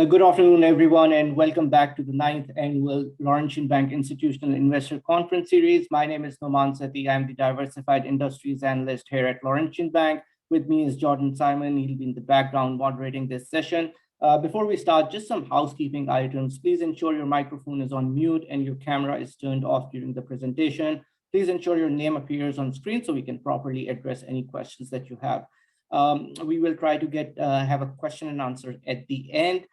Good afternoon, everyone, and welcome back to the ninth annual Laurentian Bank Institutional Investor Conference Series. My name is Noman Sethi. I'm the Diversified Industries Analyst here at Laurentian Bank. With me is Jordan Simon. He'll be in the background moderating this session. Before we start, just some housekeeping items. Please ensure your microphone is on mute and your camera is turned off during the presentation. Please ensure your name appears on screen so we can properly address any questions that you have. We will try to have a question and answer at the end.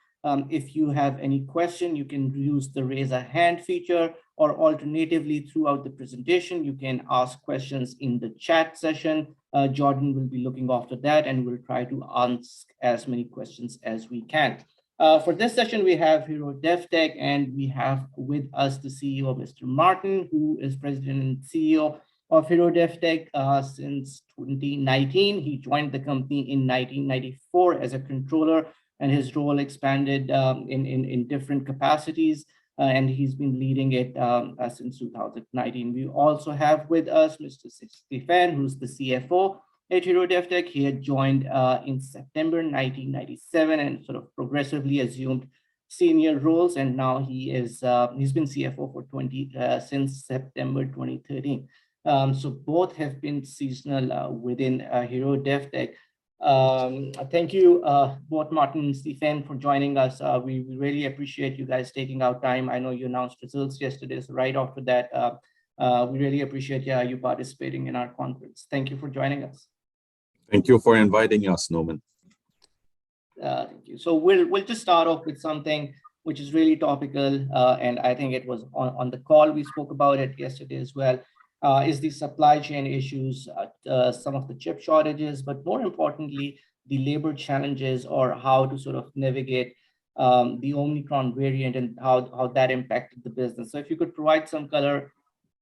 If you have any question, you can use the raise a hand feature, or alternatively throughout the presentation, you can ask questions in the chat session. Jordan will be looking after that and we'll try to ask as many questions as we can. For this session, we have Heroux Devtek, and we have with us the CEO, Mr. Martin, who is President and CEO of Heroux Devtek since 2019. He joined the company in 1994 as a controller, and his role expanded in different capacities, and he's been leading it since 2019. We also have with us Mr. Stefan, who's the CFO at Heroux Devtek. He had joined in September 1997 and sort of progressively assumed senior roles, and now he's been CFO for since September 2013. So both have been seasonal within Heroux Devtek. Thank you, both Martin and Stephen, for joining us. We really appreciate you guys taking out time. I know you announced results yesterday, so right after that, we really appreciate you participating in our conference. Thank you for joining us. Thank you for inviting us, Norman. Thank you. So we'll just start off with something which is really topical, and I think it was on the call we spoke about it yesterday as well. Is the supply chain issues, some of the chip shortages, but more importantly, the labor challenges, or how to sort of navigate the Omicron variant and how that impacted the business. So if you could provide some color,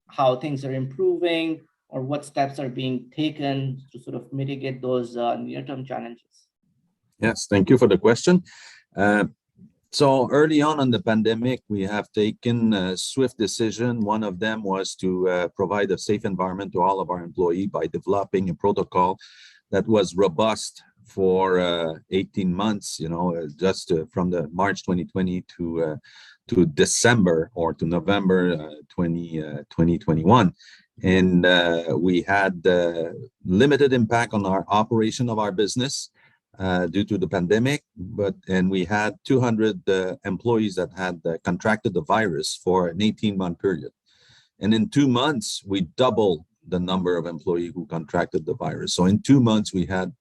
how things are improving, or what steps are being taken to sort of mitigate those near-term challenges. Yes, thank you for the question. So early on in the pandemic, we have taken a swift decision. One of them was to provide a safe environment to all of our employees by developing a protocol that was robust for 18 months, just from the March 2020 to December or to November 2021. And we had limited impact on our operation of our business due to the pandemic, and we had 200 employees that had contracted the virus for an 18-month period. And in 2 months, we doubled the number of employees who contracted the virus. So in 2 months, we had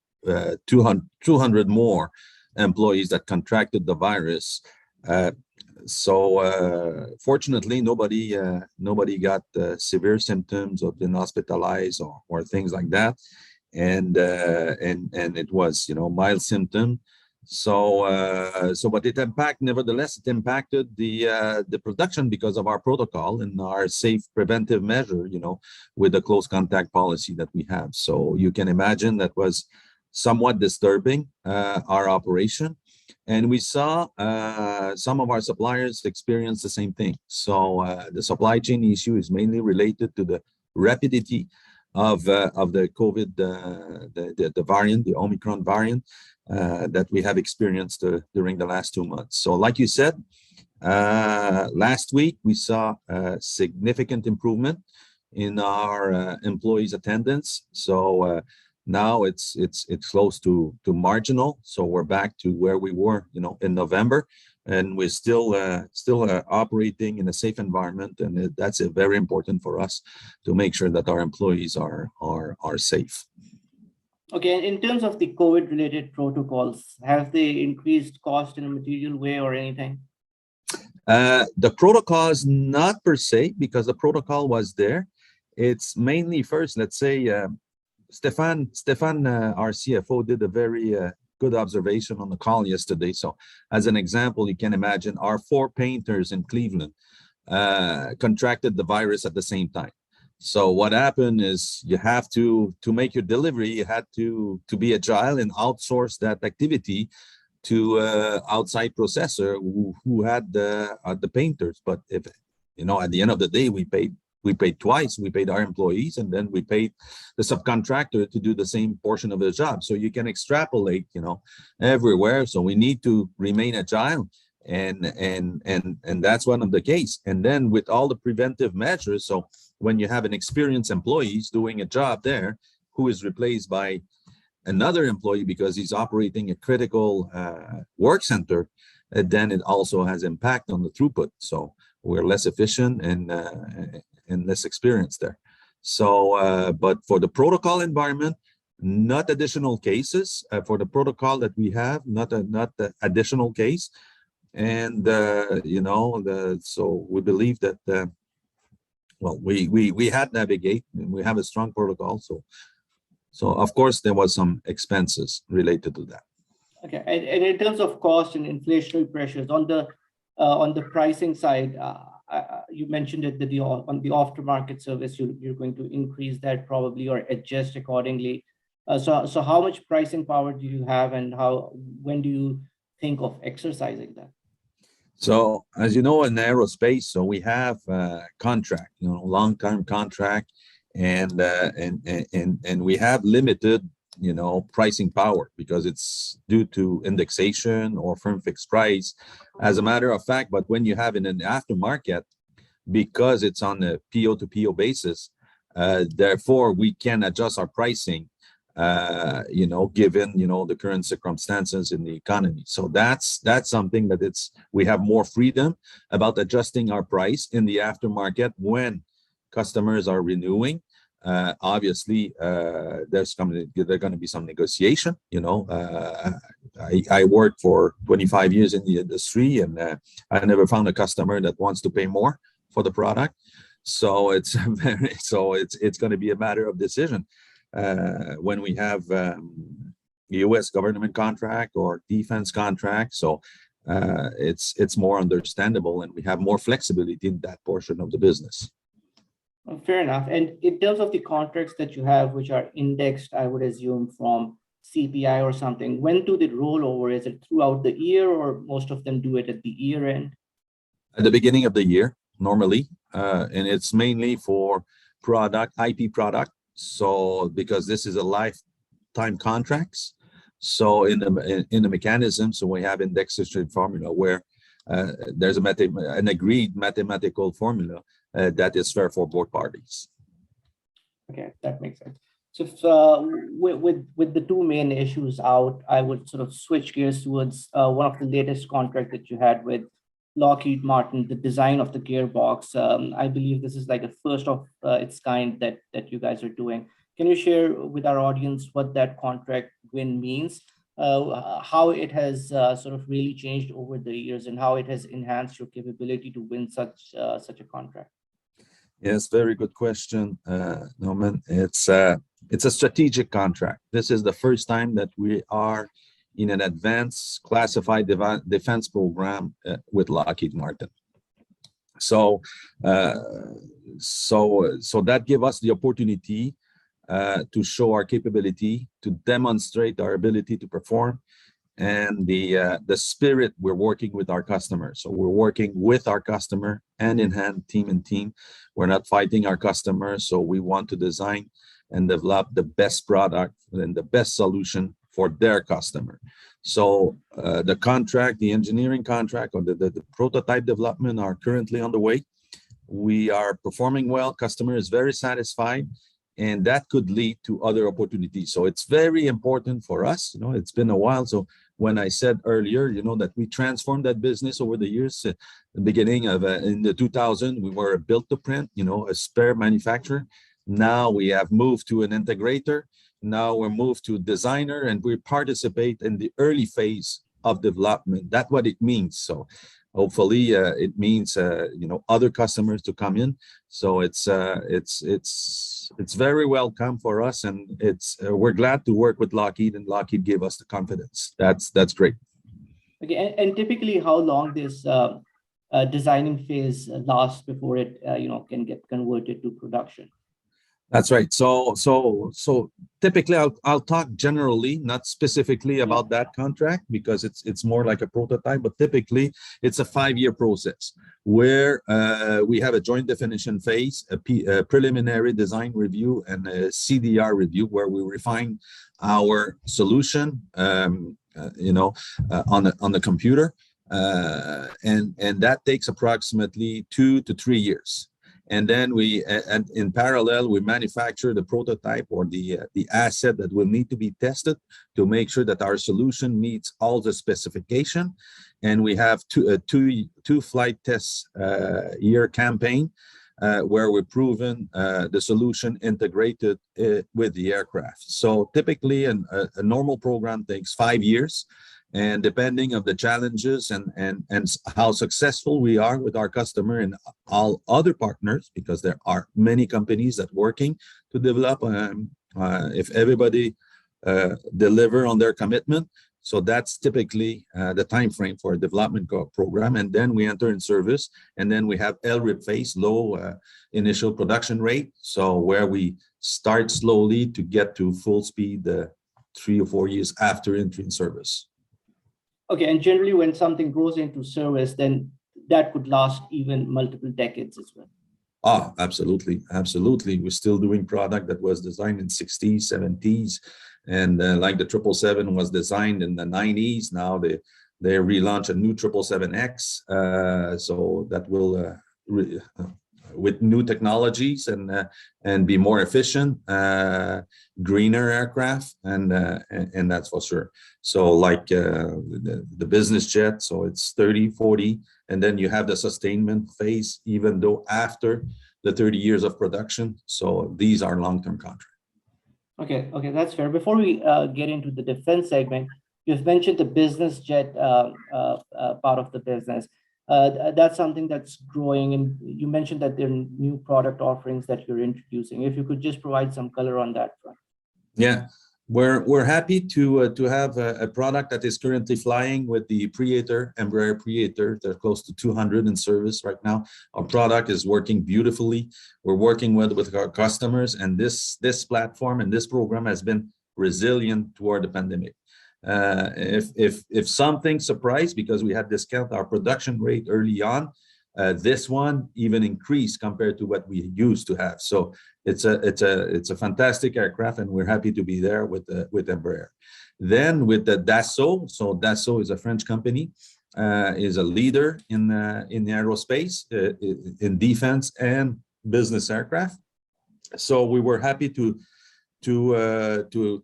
200 more employees that contracted the virus. Fortunately, nobody got severe symptoms of being hospitalized or things like that. And it was mild symptom. But nevertheless it impacted the production because of our protocol and our safe preventive measure, with the close contact policy that we have. So you can imagine that was somewhat disturbing our operation, and we saw some of our suppliers experience the same thing. So the supply chain issue is mainly related to the rapidity of the COVID, the variant, the Omicron variant that we have experienced during the last 2 months. So like you said, last week we saw a significant improvement in our employees' attendance. So now it's close to marginal. So we're back to where we were, in November. And we're still operating in a safe environment, and that's very important for us to make sure that our employees are safe. Okay, in terms of the COVID-related protocols, have they increased cost in a material way or anything? The protocol is not per se, because the protocol was there. It's mainly first, let's say, Stefan, our CFO, did a very good observation on the call yesterday. So as an example, you can imagine our 4 painters in Cleveland contracted the virus at the same time. So what happened is you have to make your delivery, you had to be agile and outsource that activity to outside processor who had the painters. But if at the end of the day, we paid we paid twice. We paid our employees, and then we paid the subcontractor to do the same portion of the job. So you can extrapolate, everywhere. So we need to remain agile, and that's one of the case. And then with all the preventive measures, so when you have an experienced employees doing a job there who is replaced by another employee because he's operating a critical work center, then it also has impact on the throughput. So we're less efficient and less experienced there. So, but for the protocol environment, not additional cases. For the protocol that we have, not the additional case. And so we believe that well, we had navigate, and we have a strong protocol. So of course there was some expenses related to that. Okay, and in terms of cost and inflationary pressures on the pricing side, you mentioned it that on the aftermarket service you're going to increase that probably or adjust accordingly. So how much pricing power do you have, and when do you think of exercising that? So as you know, in aerospace, so we have a contract, long-term contract, and we have limited, pricing power because it's due to indexation or firm fixed price. As a matter of fact, but when you have in an aftermarket, because it's on a PO to PO basis, therefore we can adjust our pricing, given the current circumstances in the economy. So that's something that we have more freedom about adjusting our price in the aftermarket when customers are renewing. Obviously, there's going to be some negotiation. I worked for 25 years in the industry, and I never found a customer that wants to pay more for the product. So it's going to be a matter of decision. When we have U.S. government contract or defense contract, so it's more understandable, and we have more flexibility in that portion of the business. Fair enough. And in terms of the contracts that you have, which are indexed, I would assume from CPI or something, when do they roll over? Is it throughout the year, or most of them do it at the year end? At the beginning of the year, normally, and it's mainly for IP product. So because this is a lifetime contracts, so in the mechanism, so we have indexation formula where there's an agreed mathematical formula that is fair for both parties. Okay, that makes sense. So with the two main issues out, I would sort of switch gears towards one of the latest contract that you had with Lockheed Martin, the design of the gearbox. I believe this is like a first of its kind that you guys are doing. Can you share with our audience what that contract win means, how it has sort of really changed over the years, and how it has enhanced your capability to win such a contract? Yes, very good question, Norman. It's a strategic contract. This is the first time that we are in an advanced classified defense program with Lockheed Martin. So that gives us the opportunity to show our capability, to demonstrate our ability to perform, and the spirit we're working with our customers. So we're working with our customer hand in hand, team in team. We're not fighting our customers. So we want to design and develop the best product and the best solution for their customer. So the contract, the engineering contract, or the prototype development are currently on the way. We are performing well. Customer is very satisfied, and that could lead to other opportunities. So it's very important for us. It's been a while. So when I said earlier, that we transformed that business over the years, at the beginning of in the 2000, we were a built to print, a spare manufacturer. Now we have moved to an integrator. Now we're moved to designer, and we participate in the early phase of development. That's what it means. So hopefully it means other customers to come in. So it's very welcome for us, and we're glad to work with Lockheed, and Lockheed gave us the confidence. That's great. Okay, and typically how long this designing phase lasts before it can get converted to production? That's right. So typically, I'll talk generally, not specifically about that contract, because it's more like a prototype. But typically, it's a 5-year process where we have a joint definition phase, a preliminary design review, and a CDR review, where we refine our solution, on the computer, and that takes approximately 2 to 3 years. And then and in parallel, we manufacture the prototype or the asset that will need to be tested to make sure that our solution meets all the specification. And we have two flight tests year campaign where we've proven the solution integrated with the aircraft. So typically, a normal program takes 5 years. And depending on the challenges and how successful we are with our customer and all other partners, because there are many companies that working to develop, if everybody deliver on their commitment. So that's typically the time frame for a development program. And then we enter in service, and then we have LRIP phase, low initial production rate. So where we start slowly to get to full speed 3 or 4 years after entering service. Okay, and generally when something goes into service, then that could last even multiple decades as well. Ah, absolutely, absolutely. We're still doing product that was designed in 60s, 70s, and like the 777 was designed in the 90s. Now they relaunch a new 777X, so that will with new technologies and be more efficient, greener aircraft, and that's for sure. So like the business jet, so it's 30, 40, and then you have the sustainment phase, even though after the 30 years of production. So these are long-term contracts. Okay, that's fair. Before we get into the defense segment, you've mentioned the business jet part of the business. That's something that's growing, and you mentioned that there are new product offerings that you're introducing. If you could just provide some color on that front. Yeah, we're happy to have a product that is currently flying with the Praetor, Embraer Praetor. They're close to 200 in service right now. Our product is working beautifully. We're working with our customers, and this platform and this program has been resilient toward the pandemic. If something surprised, because we had discount our production rate early on, this one even increased compared to what we used to have. So it's a fantastic aircraft, and we're happy to be there with Embraer. Then with the Dassault, so Dassault is a French company, is a leader in aerospace, in defense and business aircraft. So we were happy to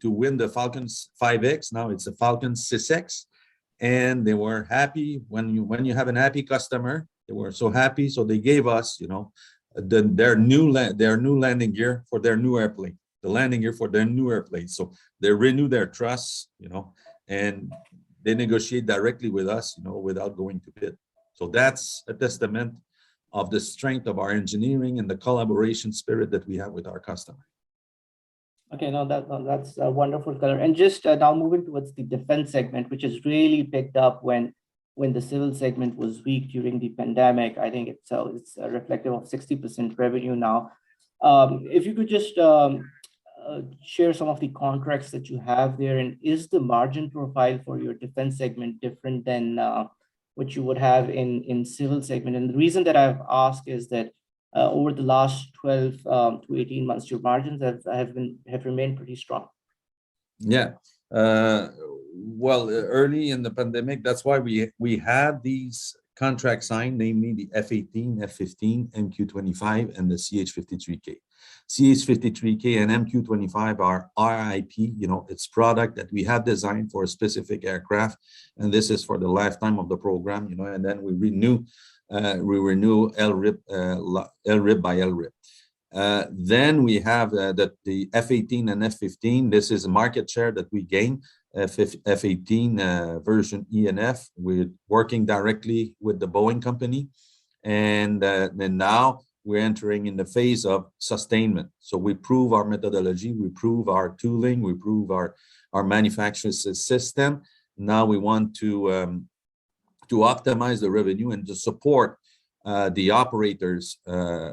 win the Falcon 5X. Now it's a Falcon 6X, and they were happy. When you have an happy customer, they were so happy. So they gave us, their new landing gear for their new airplane, the landing gear for their new airplane. So they renew their trust, and they negotiate directly with us, without going to bid. So that's a testament of the strength of our engineering and the collaboration spirit that we have with our customer. Okay, that's a wonderful color. And just now moving towards the defense segment, which has really picked up when the civil segment was weak during the pandemic. I think it's reflective of 60% revenue now. If you could just share some of the contracts that you have there, and is the margin profile for your defense segment different than what you would have in civil segment? And the reason that I've asked is that over the last 12 to 18 months, your margins have remained pretty strong. Yeah. Well, early in the pandemic, that's why we had these contracts signed, namely the F-18, F-15, MQ-25, and the CH-53K. CH-53K and MQ-25 are RIP, it's product that we have designed for a specific aircraft, and this is for the lifetime of the program, and then we renew LRIP, LRIP by LRIP. Then we have the F-18 and F-15. This is a market share that we gain. F-18 version E and F. We're working directly with the Boeing company, and then now we're entering in the phase of sustainment. So we prove our methodology, we prove our tooling, we prove our manufacturing system. Now we want to optimize the revenue and to support the operators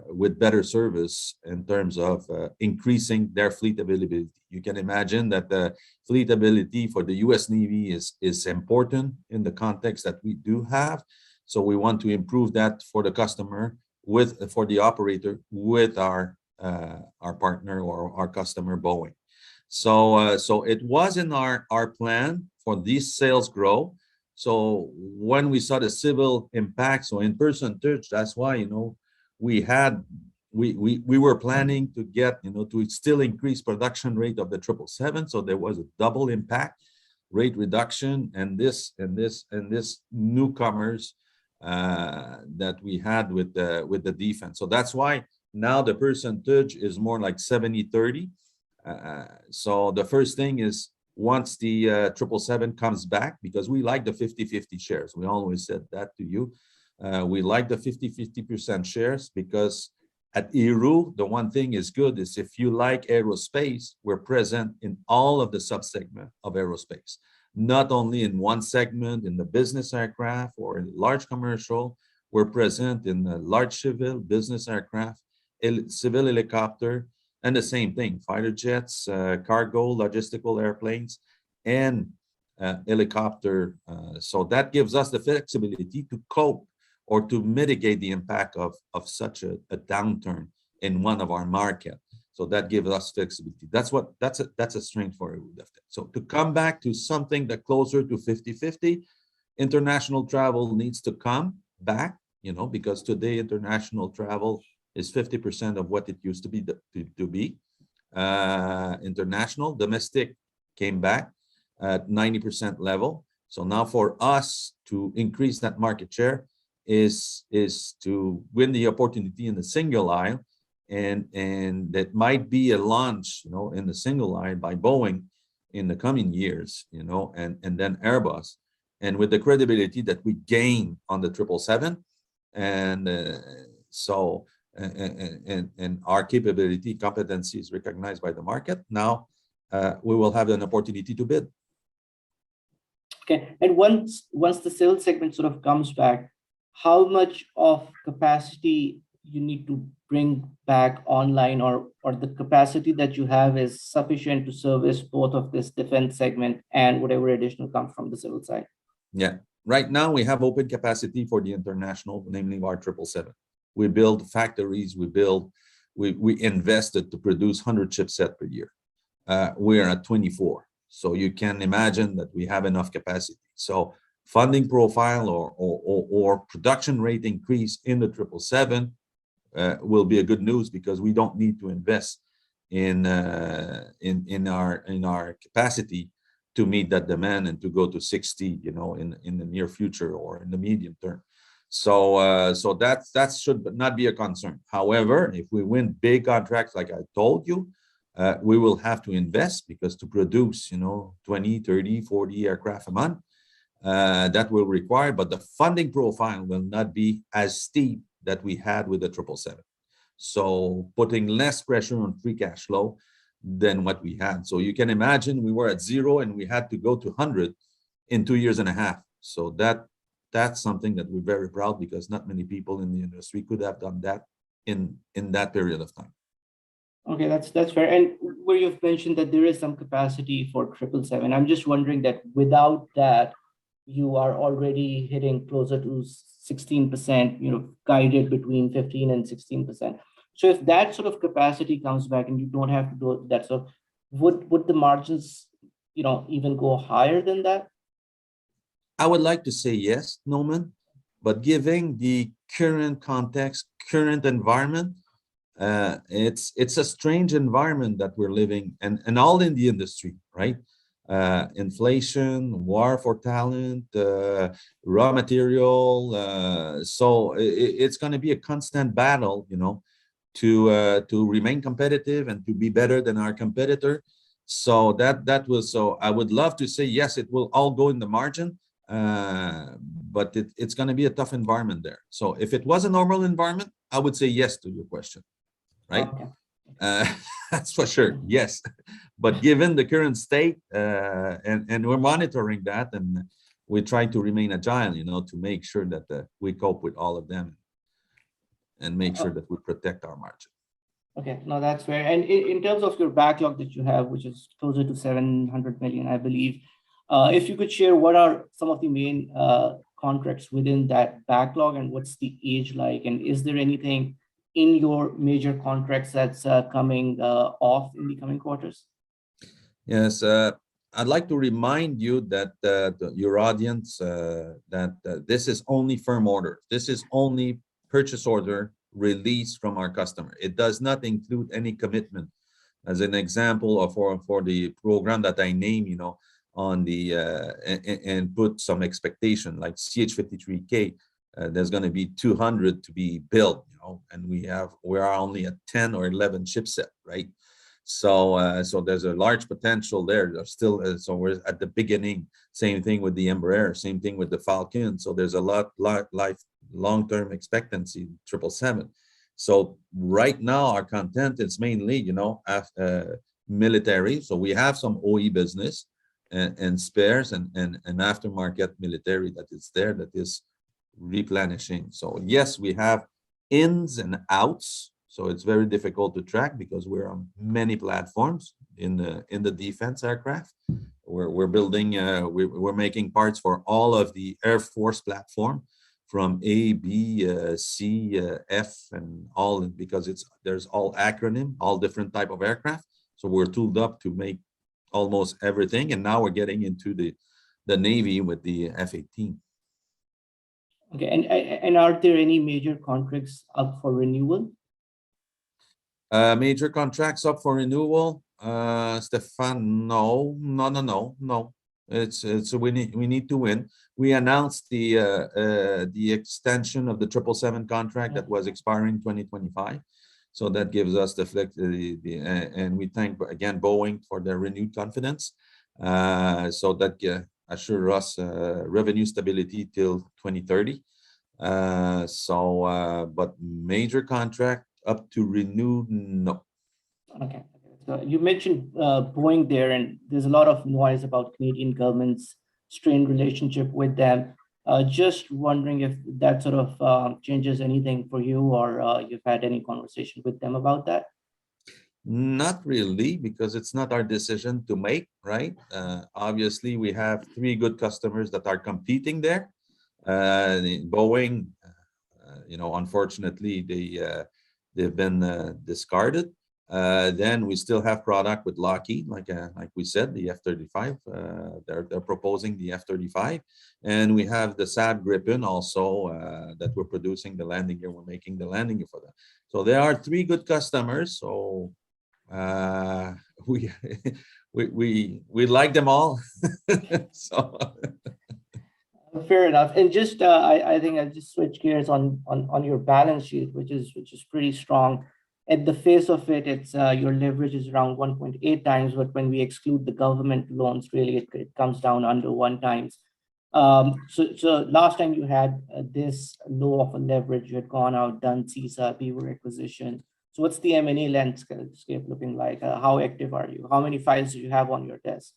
with better service in terms of increasing their fleet availability. You can imagine that the fleet ability for the U.S. Navy is important in the context that we do have. So we want to improve that for the customer, for the operator, with our partner or our customer, Boeing. So it was in our plan for these sales grow. So when we saw the civil impact, so in percentage, that's why, we were planning to get, to still increase production rate of the 777. So there was a double impact rate reduction, and this newcomers that we had with the defense. So that's why now the percentage is more like 70-30. So the first thing is, once the 777 comes back, because we like the 50-50 shares. We always said that to you. We like the 50-50% shares because at Heroux, the one thing is good is if you like aerospace, we're present in all of the subsegment of aerospace, not only in one segment, in the business aircraft or in large commercial. We're present in the large civil, business aircraft, civil helicopter, and the same thing, fighter jets, cargo, logistical airplanes, and helicopter. So that gives us the flexibility to cope or to mitigate the impact of such a downturn in one of our market. So that gives us flexibility. That's a strength for Heroux Devtek. So to come back to something that closer to 50-50, international travel needs to come back, because today international travel is 50% of what it used to be. International, domestic came back at 90% level. So now for us to increase that market share is to win the opportunity in the single aisle, and that might be a launch, in the single aisle by Boeing in the coming years, and then Airbus, and with the credibility that we gain on the 777, and and our competency is recognized by the market. Now we will have an opportunity to bid. Okay, and once the sales segment sort of comes back, how much of capacity you need to bring back online, or the capacity that you have is sufficient to service both of this defense segment and whatever additional comes from the civil side? Yeah, right now we have open capacity for the international, namely our 777. We build factories, we invested to produce 100 chipset per year. We are at 24. So you can imagine that we have enough capacity. So funding profile or production rate increase in the 777 will be a good news, because we don't need to invest in our capacity to meet that demand and to go to 60, in the near future or in the medium term. So that should not be a concern. However, if we win big contracts, like I told you, we will have to invest, because to produce 20, 30, 40 aircraft a month, that will require, but the funding profile will not be as steep that we had with the 777. So putting less pressure on free cash flow than what we had. So you can imagine we were at 0 and we had to go to 100 in 2.5 years. So that's something that we're very proud, because not many people in the industry could have done that in that period of time. Okay, that's fair. And where you've mentioned that there is some capacity for 777, I'm just wondering that without that, you are already hitting closer to 16%, guided between 15 and 16%. So if that sort of capacity comes back and you don't have to do that, so would the margins, even go higher than that? I would like to say yes, Norman, but given the current context, current environment, it's a strange environment that we're living, and all in the industry, right? Inflation, war for talent, raw material. So it's going to be a constant battle, to remain competitive and to be better than our competitor. So so I would love to say yes, it will all go in the margin, but it's going to be a tough environment there. So if it was a normal environment, I would say yes to your question, right? Okay. That's for sure, yes. But given the current state, and we're monitoring that, and we try to remain agile, to make sure that we cope with all of them and make sure that we protect our margin. Okay, no, that's fair. And in terms of your backlog that you have, which is closer to 700 million, I believe, if you could share what are some of the main contracts within that backlog, and what's the age like? And is there anything in your major contracts that's coming off in the coming quarters? Yes, I'd like to remind you that your audience that this is only firm order. This is only purchase order released from our customer. It does not include any commitment. As an example, of for the program that I name, on the and put some expectation like CH-53K, there's going to be 200 to be built, and we are only at 10 or 11 chipset, right? So so there's a large potential there. There's still so we're at the beginning. Same thing with the Embraer, same thing with the Falcon. So there's a lot long-term expectancy 777. So right now our content is mainly military. So we have some OE business and spares and aftermarket military that is there, that is replenishing. So yes, we have ins and outs. So it's very difficult to track because we're on many platforms in the defense aircraft. We're building, we're making parts for all of the Air Force platform, from A, B, C, F, and all, because there's all acronym, all different type of aircraft. So we're tooled up to make almost everything, and now we're getting into the Navy with the F-18. Okay, and are there any major contracts up for renewal? Major contracts up for renewal, Stefan? No. It's we need to win. We announced the extension of the 777 contract that was expiring 2025. So that gives us the flexibility, and we thank again Boeing for their renewed confidence. So that assure us revenue stability till 2030. But major contract up to renew, no. Okay. So you mentioned Boeing there, and there's a lot of noise about Canadian government's strained relationship with them. Just wondering if that sort of changes anything for you, or you've had any conversation with them about that? Not really, because it's not our decision to make, right? Obviously, we have 3 good customers that are competing there. Boeing, unfortunately, they've been discarded. Then we still have product with Lockheed, like we said, the F-35. They're proposing the F-35, and we have the SAB Gripen also that we're producing the landing gear. We're making the landing gear for them. So there are 3 good customers. So we like them all. So. Fair enough. And just I think I'll just switch gears on your balance sheet, which is pretty strong. At the face of it, it's your leverage is around 1.8 times, but when we exclude the government loans, really it comes down under 1 times. So last time you had this low of a leverage, you had gone out, done CSI Beaver acquisition. So what's the M&A landscape looking like? How active are you? How many files do you have on your desk?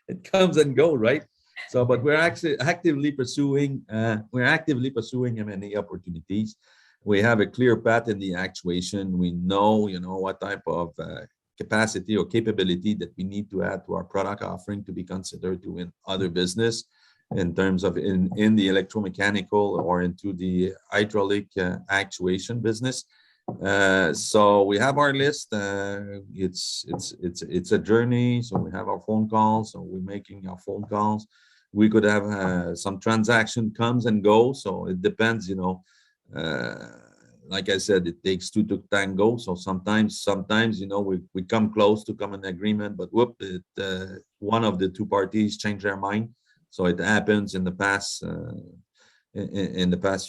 It comes and go, right? So, but we're actually actively pursuing M&A opportunities. We have a clear path in the actuation. We know, what type of capacity or capability that we need to add to our product offering to be considered to win other business in terms of in the electromechanical or into the hydraulic actuation business. So we have our list. It's a journey. So we have our phone calls. So we're making our phone calls. We could have some transaction comes and goes. So it depends, like I said, it takes 2 to tango. So sometimes, we come close to common agreement, but one of the 2 parties change their mind. So it happens in the past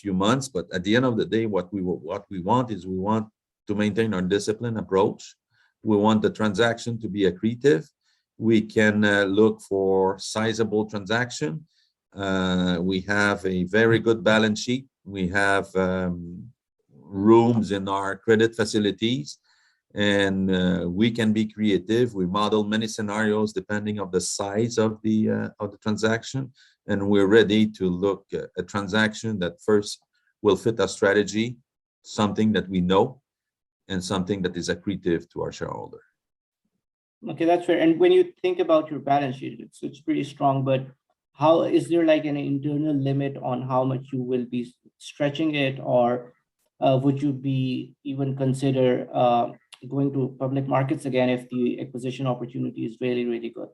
few months. But at the end of the day, what we want is we want to maintain our disciplined approach. We want the transaction to be accretive. We can look for sizable transaction. We have a very good balance sheet. We have rooms in our credit facilities, and we can be creative. We model many scenarios depending on the size of the transaction, and we're ready to look at a transaction that first will fit our strategy, something that we know, and something that is accretive to our shareholder. Okay, that's fair. And when you think about your balance sheet, it's pretty strong, but how is there like an internal limit on how much you will be stretching it, or would you be even consider going to public markets again if the acquisition opportunity is really, really good?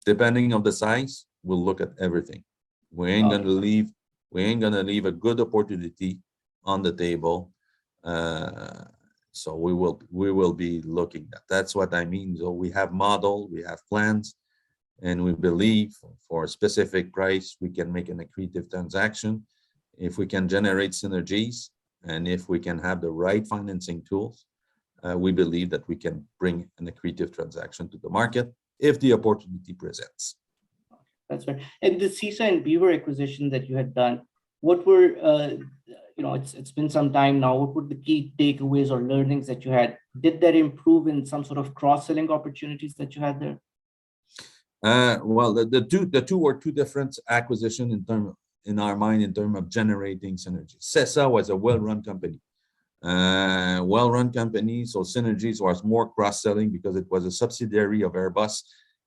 Depending on the size, we'll look at everything. We ain't gonna Okay. leave, we ain't gonna leave a good opportunity on the table. Uh, so we will be looking at. That's what I mean. So we have model, we have plans, and we believe for a specific price, we can make an accretive transaction. If we can generate synergies and if we can have the right financing tools, we believe that we can bring an accretive transaction to the market if the opportunity presents. That's right. And the CSI and Beaver acquisition that you had done, what were it's been some time now. What were the key takeaways or learnings that you had? Did that improve in some sort of cross-selling opportunities that you had there? Well, the two were two different acquisition in our mind in terms of generating synergies. CSI was a well-run company. So synergies was more cross-selling because it was a subsidiary of Airbus,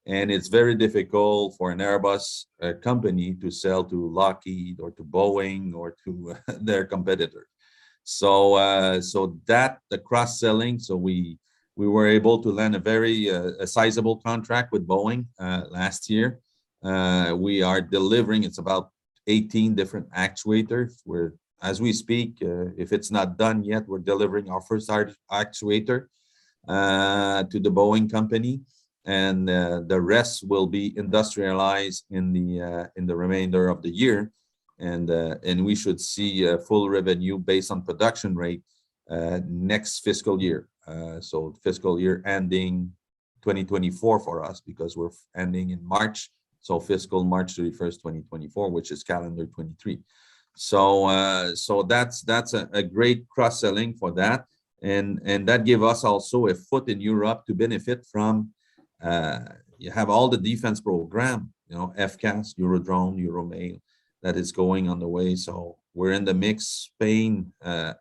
and it's very difficult for an Airbus company to sell to Lockheed or to Boeing or to their competitor. So that the cross-selling, so we were able to land a very a sizable contract with Boeing last year. We are delivering, it's about 18 different actuators. As we speak, if it's not done yet, we're delivering our first actuator to the Boeing company, and the rest will be industrialized in the remainder of the year, and we should see full revenue based on production rate next fiscal year. So fiscal year ending 2024 for us, because we're ending in March. So fiscal March 31st, 2024, which is calendar 23. So that's a great cross-selling for that, and that give us also a foot in Europe to benefit from. You have all the defense program, FCAS, Eurodrone, Euromail, that is going on the way. So we're in the mix. Spain, the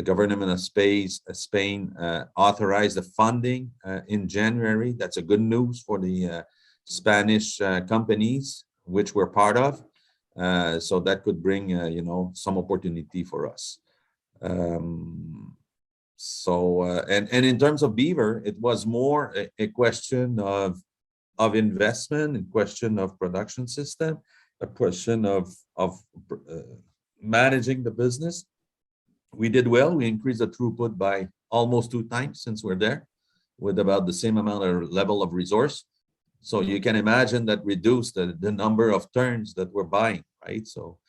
government of Spain authorized the funding in January. That's a good news for the Spanish companies, which we're part of. So that could bring, some opportunity for us. And in terms of Beaver, it was more a question of investment, a question of production system, a question of managing the business. We did well. We increased the throughput by almost 2 times since we're there, with about the same amount of level of resource. So you can imagine that reduced the number of turns that we're buying, right? So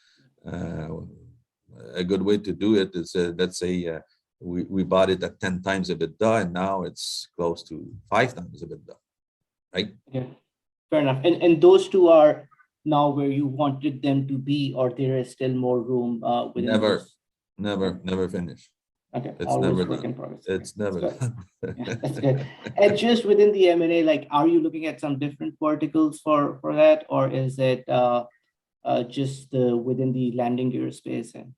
a good way to do it is, let's say we bought it at 10 times EBITDA, and now it's close to 5 times EBITDA, right? Yeah, fair enough. And those two are now where you wanted them to be, or there is still more room within those? Never finish. Okay, It's always never work done. in progress. It's never done. Yeah, that's good. And just within the M&A, like, are you looking at some different verticals for that, or is it just within the landing gear space? And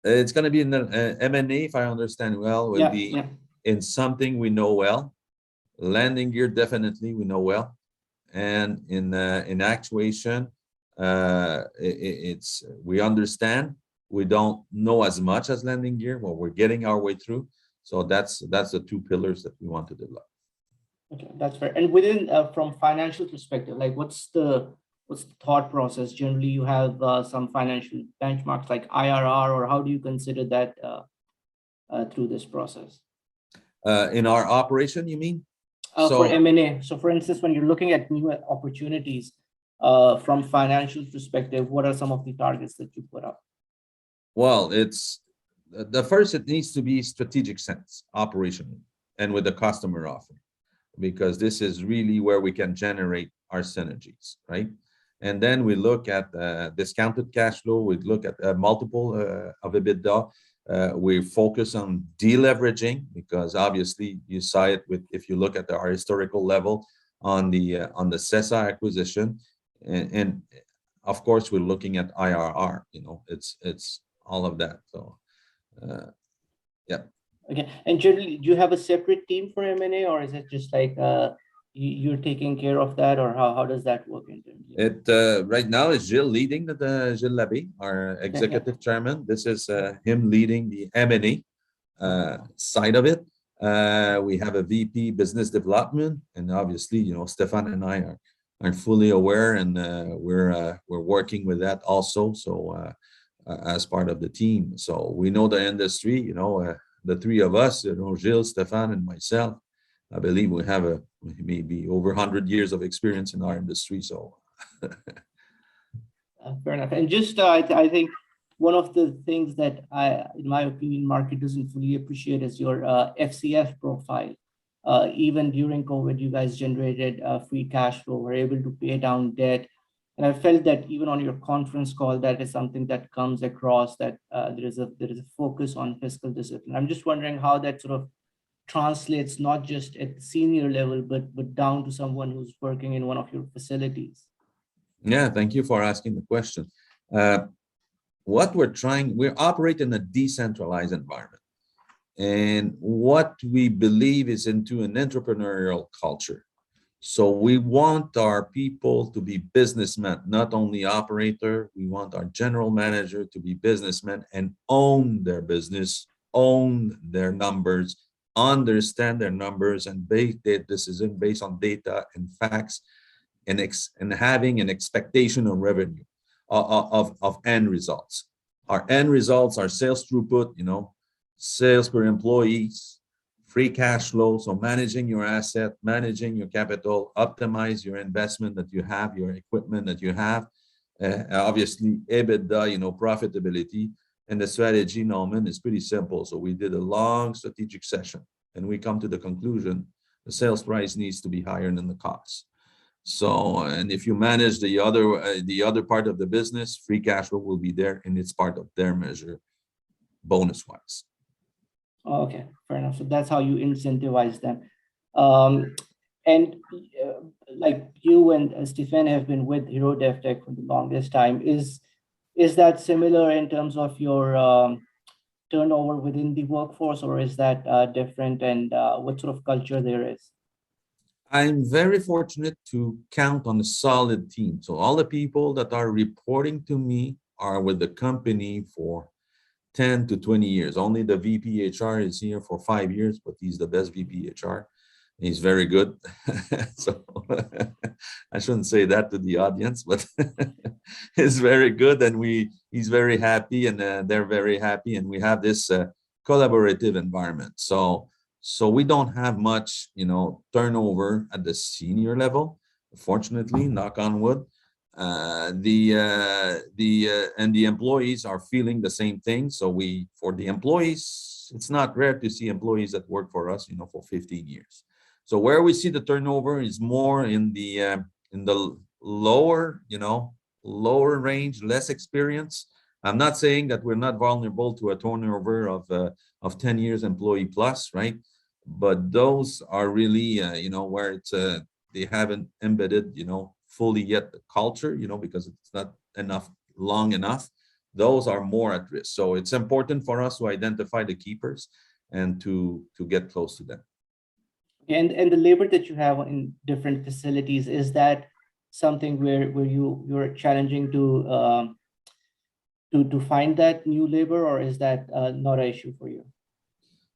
It's going to be in the M&A, if I understand well, will be in something we know well. Landing gear, definitely we know well. And in actuation, we understand. We don't know as much as landing gear. Well, we're getting our way through. So that's the 2 pillars that we want to develop. Okay, that's fair. And within from financial perspective, like what's the thought process? Generally, you have some financial benchmarks like IRR, or how do you consider that through this process? In our operation, you mean? For M&A. So for instance, when you're looking at new opportunities from financial perspective, what are some of the targets that you put up? Well, it's the first, it needs to be strategic sense, operationally, and with the customer offer, because this is really where we can generate our synergies, right? And then we look at discounted cash flow. We look at a multiple of EBITDA. We focus on deleveraging, because obviously you saw it with, if you look at our historical level on the CSI acquisition, and of course we're looking at IRR. It's all of that. So yeah. Okay. And generally, do you have a separate team for M&A, or is it just like you're taking care of that, or how does that work in terms of? It right now is Gilles leading the Gilles Labie, our Okay. Yeah. executive chairman. This is him leading the M&A side of it. We have a VP business development, and obviously, Stefan and I are fully aware, and we're working with that also. So as part of the team, so we know the industry. The three of us, Gilles, Stefan, and myself. I believe we have maybe over 100 years of experience in our industry. So Fair enough. And just I think one of the things that in my opinion, market doesn't fully appreciate is your FCF profile. Even during COVID, you guys generated free cash flow, were able to pay down debt. And I felt that even on your conference call, that is something that comes across, that there is a focus on fiscal discipline. I'm just wondering how that sort of translates, not just at senior level, but down to someone who's working in one of your facilities. yeah, thank you for asking the question. Uh, we operate in a decentralized environment. And what we believe is into an entrepreneurial culture. So we want our people to be businessmen, not only operator. We want our general manager to be businessmen and own their business, own their numbers, understand their numbers, and base their decision based on data and facts, and having an expectation of revenue of end results. Our end results are sales throughput, sales per employees, free cash flow. So managing your asset, managing your capital, optimize your investment that you have, your equipment that you have. Obviously, EBITDA, profitability. And the strategy, Norman, is pretty simple. So we did a long strategic session, and we come to the conclusion the sales price needs to be higher than the cost. So, and if you manage the other part of the business, free cash flow will be there, and it's part of their measure, bonus wise. Okay, fair enough. So that's how you incentivize them. Um, and like you and Stefan have been with Heroux Devtek for the longest time. Is that similar in terms of your turnover within the workforce, or is that different? And what sort of culture there is? I'm very fortunate to count on a solid team. So all the people that are reporting to me are with the company for 10 to 20 years. Only the VP HR is here for 5 years, but he's the best VP HR. He's very good. So I shouldn't say that to the audience, but he's very good, and he's very happy, and they're very happy, and we have this collaborative environment. So we don't have much, turnover at the senior level. Fortunately, knock on wood. And the employees are feeling the same thing. So for the employees, it's not rare to see employees that work for us, for 15 years. So where we see the turnover is more in the lower, lower range, less experience. I'm not saying that we're not vulnerable to a turnover of 10 years employee plus, right? But those are really, where it's they haven't embedded, fully yet the culture, because it's not long enough. Those are more at risk. So it's important for us to identify the keepers and to get close to them. And the labor that you have in different facilities, is that something where you're challenging to find that new labor, or is that not an issue for you?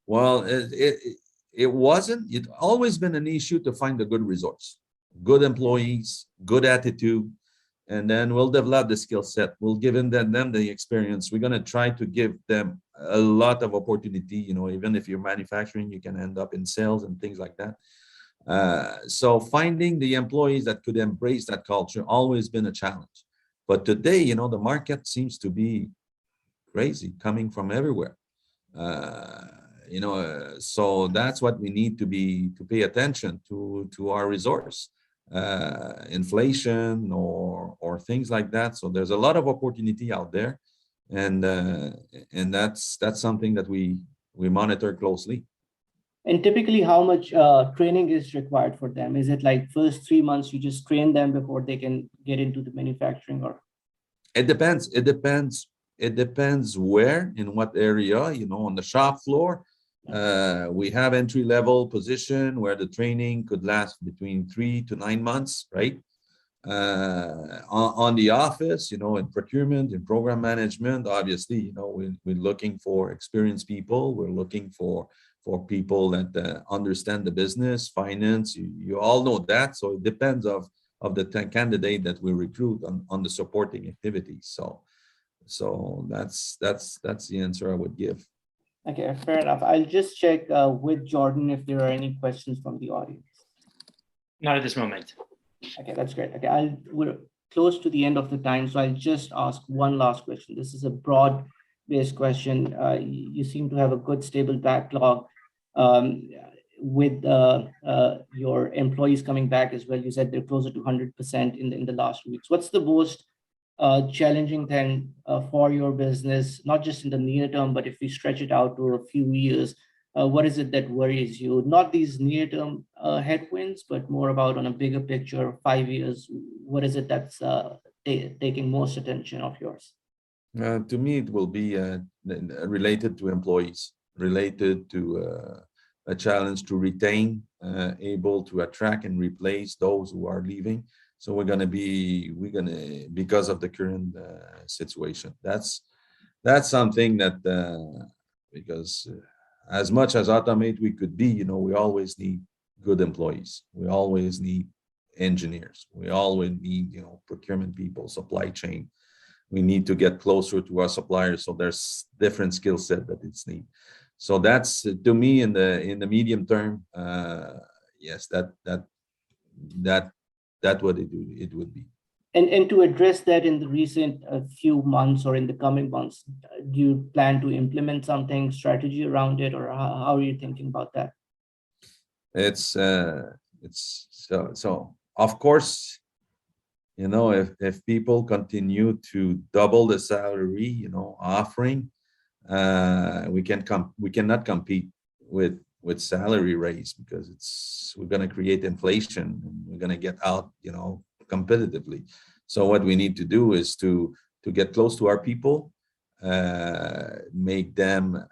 Well, it wasn't. It's always been an issue to find a good resource, good employees, good attitude, and then we'll develop the skill set. We'll give them the experience. We're going to try to give them a lot of opportunity. Even if you're manufacturing, you can end up in sales and things like that. So finding the employees that could embrace that culture always been a challenge. But today, the market seems to be crazy, coming from everywhere. So that's what we need to pay attention to our resource, inflation or things like that. So there's a lot of opportunity out there, and that's something that we monitor closely. And typically, how much training is required for them? Is it like first 3 months you just train them before they can get into the manufacturing, or? It depends where, in what area, on the shop floor. We have entry-level position where the training could last between 3 to 9 months, right? On the office, in procurement, in program management, obviously, we're looking for experienced people. We're looking for people that understand the business, finance. You all know that. So it depends of the candidate that we recruit on the supporting activities. So that's the answer I would give. Okay, fair enough. I'll just check with Jordan if there are any questions from the audience. Not at this moment. Okay, that's great. Okay, we're close to the end of the time, so I'll just ask one last question. This is a broad-based question. You seem to have a good, stable backlog with your employees coming back as well. You said they're closer to 100% in the last weeks. What's the most challenging thing for your business, not just in the near term, but if we stretch it out to a few years? What is it that worries you? Not these near-term headwinds, but more about on a bigger picture, 5 years. What is it that's taking most attention of yours? To me, it will be related to employees, related to a challenge to retain, able to attract and replace those who are leaving. So we're gonna because of the current situation. That's something that because as much as automate we could be, we always need good employees. We always need engineers. We always need, procurement people, supply chain. We need to get closer to our suppliers. So there's different skill set that it's need. So that's, to me, in the medium term, yes, that what it would be. And to address that in the recent few months or in the coming months, do you plan to implement something, strategy around it, or how are you thinking about that? It's so of course, if people continue to double the salary, offering, we cannot compete with salary raise because we're going to create inflation and we're going to get out, competitively. So what we need to do is to get close to our people, make them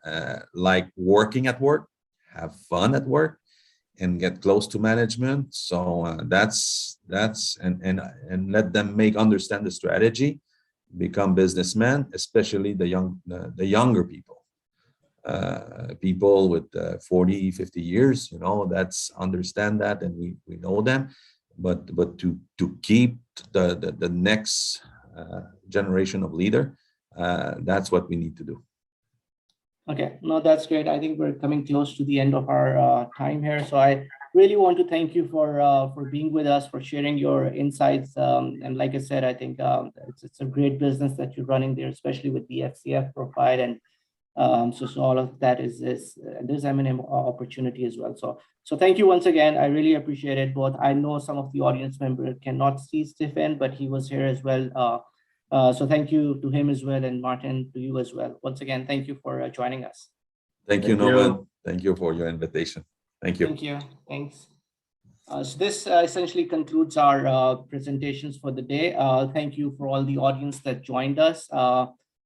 like working at work, have fun at work, and get close to management. So that's and let them understand the strategy, become businessmen, especially the younger people. People with 40, 50 years, that's understand that, and we know them. But to keep the next generation of leader, that's what we need to do. Okay, no, that's great. I think we're coming close to the end of our time here. So I really want to thank you for being with us, for sharing your insights. And like I said, I think it's a great business that you're running there, especially with the FCF profile. And so all of that there's M&A opportunity as well. So thank you once again. I really appreciate it. Both, I know some of the audience members cannot see Stephen, but he was here as well. So thank you to him as well, and Martin, to you as well. Once again, thank you for joining us. Thank you, Norman. Thank you for your invitation. Thank you. Thank you. Thanks. So this essentially concludes our presentations for the day. Thank you for all the audience that joined us.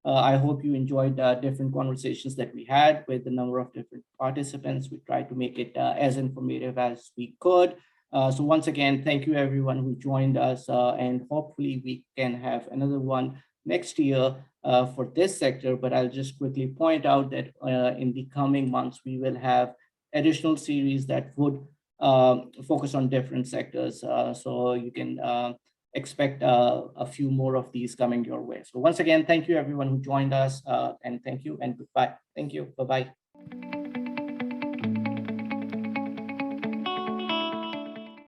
I hope you enjoyed different conversations that we had with a number of different participants. We tried to make it as informative as we could. So once again, thank you everyone who joined us, and hopefully we can have another one next year for this sector. But I'll just quickly point out that in the coming months, we will have additional series that would focus on different sectors. So you can expect a few more of these coming your way. So once again, thank you everyone who joined us, and thank you and goodbye. Thank you. Bye-bye.